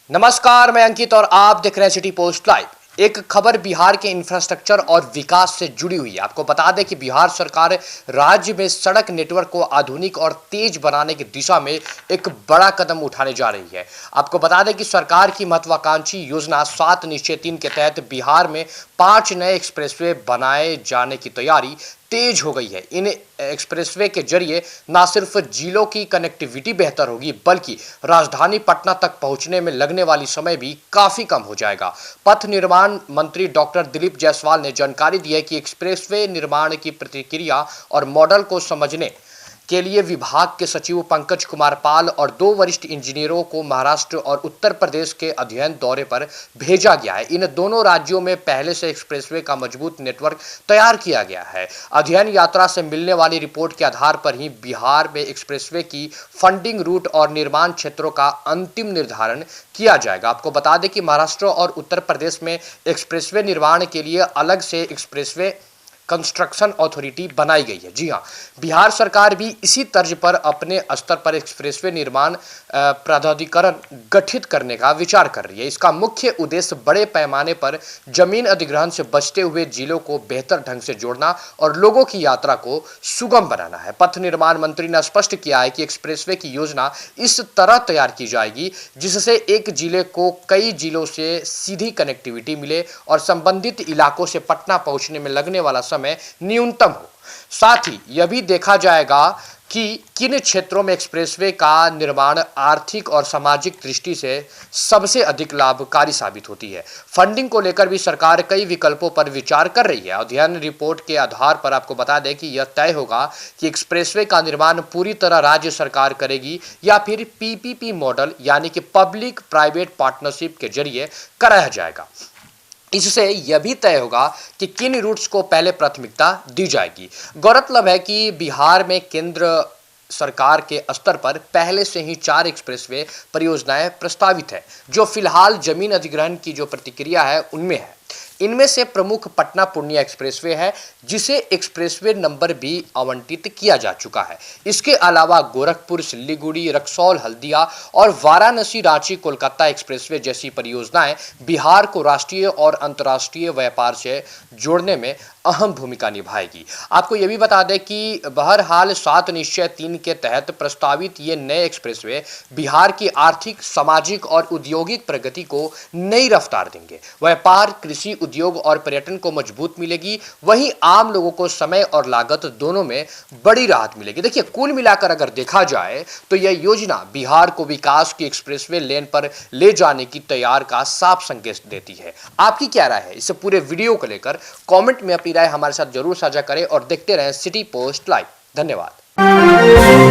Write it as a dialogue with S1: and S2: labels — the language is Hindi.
S1: नमस्कार, मैं अंकित और आप देख रहे हैं सिटी पोस्ट लाइव। एक खबर बिहार के इंफ्रास्ट्रक्चर और विकास से जुड़ी हुई है। आपको बता दें कि बिहार सरकार राज्य में सड़क नेटवर्क को आधुनिक और तेज बनाने की दिशा में एक बड़ा कदम उठाने जा रही है। आपको बता दें कि सरकार की महत्वाकांक्षी योजना 7 निश्चय 3 के तहत बिहार में 5 नए एक्सप्रेसवे बनाए जाने की तैयारी तेज हो गई है। इन एक्सप्रेसवे के जरिए न सिर्फ जिलों की कनेक्टिविटी बेहतर होगी, बल्कि राजधानी पटना तक पहुंचने में लगने वाली समय भी काफी कम हो जाएगा। पथ निर्माण मंत्री डॉक्टर दिलीप जायसवाल ने जानकारी दी है कि एक्सप्रेसवे निर्माण की प्रक्रिया और मॉडल को समझने के लिए विभाग के सचिव पंकज कुमार पाल और 2 वरिष्ठ इंजीनियरों को महाराष्ट्र और उत्तर प्रदेश के अध्ययन दौरे पर भेजा गया है। इन दोनों राज्यों में पहले से एक्सप्रेसवे का मजबूत नेटवर्क तैयार किया गया है। अध्ययन यात्रा से मिलने वाली रिपोर्ट के आधार पर ही बिहार में एक्सप्रेसवे की फंडिंग, रूट और निर्माण क्षेत्रों का अंतिम निर्धारण किया जाएगा। आपको बता दें कि महाराष्ट्र और उत्तर प्रदेश में एक्सप्रेसवे निर्माण के लिए अलग से एक्सप्रेसवे कंस्ट्रक्शन अथॉरिटी बनाई गई है। जी हाँ, बिहार सरकार भी इसी तर्ज पर अपने स्तर पर एक्सप्रेसवे निर्माण प्राधिकरण गठित करने का विचार कर रही है। इसका मुख्य उद्देश्य बड़े पैमाने पर जमीन अधिग्रहण से बचते हुए जिलों को बेहतर ढंग से जोड़ना और लोगों की यात्रा को सुगम बनाना है। पथ निर्माण मंत्री ने स्पष्ट किया है कि एक्सप्रेसवे की योजना इस तरह तैयार की जाएगी जिससे एक जिले को कई जिलों से सीधी कनेक्टिविटी मिले और संबंधित इलाकों से पटना पहुंचने में लगने वाला समय न्यूनतम हो। साथ ही यह भी देखा जाएगा कि किन क्षेत्रों में एक्सप्रेसवे का निर्माण आर्थिक और सामाजिक दृष्टि से सबसे अधिक लाभकारी साबित होती है। फंडिंग को लेकर भी सरकार कई विकल्पों पर विचार कर रही है। अध्ययन रिपोर्ट के आधार पर आपको बता दें कि यह तय होगा कि एक्सप्रेसवे का निर्माण पूरी तरह राज्य सरकार करेगी या फिर पीपीपी मॉडल यानी कि पब्लिक प्राइवेट पार्टनरशिप के जरिए कराया जाएगा। इससे यह भी तय होगा कि किन रूट्स को पहले प्राथमिकता दी जाएगी। गौरतलब है कि बिहार में केंद्र सरकार के स्तर पर पहले से ही 4 एक्सप्रेसवे परियोजनाएं प्रस्तावित है, जो फिलहाल जमीन अधिग्रहण की जो प्रक्रिया है उनमें है। इनमें से प्रमुख पटना पूर्णिया एक्सप्रेसवे है, जिसे एक्सप्रेसवे नंबर भी आवंटित किया जा चुका है। इसके अलावा गोरखपुर, सिल्लीगुड़ी, रक्सौल, हल्दिया और वाराणसी, रांची, कोलकाता एक्सप्रेसवे जैसी परियोजनाएं बिहार को राष्ट्रीय और अंतर्राष्ट्रीय व्यापार से जोड़ने में अहम भूमिका निभाएगी। आपको यह भी बता दें कि बहरहाल 7 निश्चय 3 के तहत प्रस्तावित ये नए एक्सप्रेसवे बिहार की आर्थिक, सामाजिक और औद्योगिक प्रगति को नई रफ्तार देंगे। व्यापार, कृषि, उद्योग और पर्यटन को मजबूत मिलेगी, वहीं आम लोगों को समय और लागत दोनों में बड़ी राहत मिलेगी। देखिए, कुल मिलाकर अगर देखा जाए तो यह योजना बिहार को विकास की एक्सप्रेसवे लेन पर ले जाने की तैयार का साफ संकेत देती है। आपकी क्या राय है इस पूरे वीडियो को लेकर? कमेंट में अपनी राय हमारे साथ जरूर साझा करें और देखते रहें सिटी पोस्ट लाइव। धन्यवाद।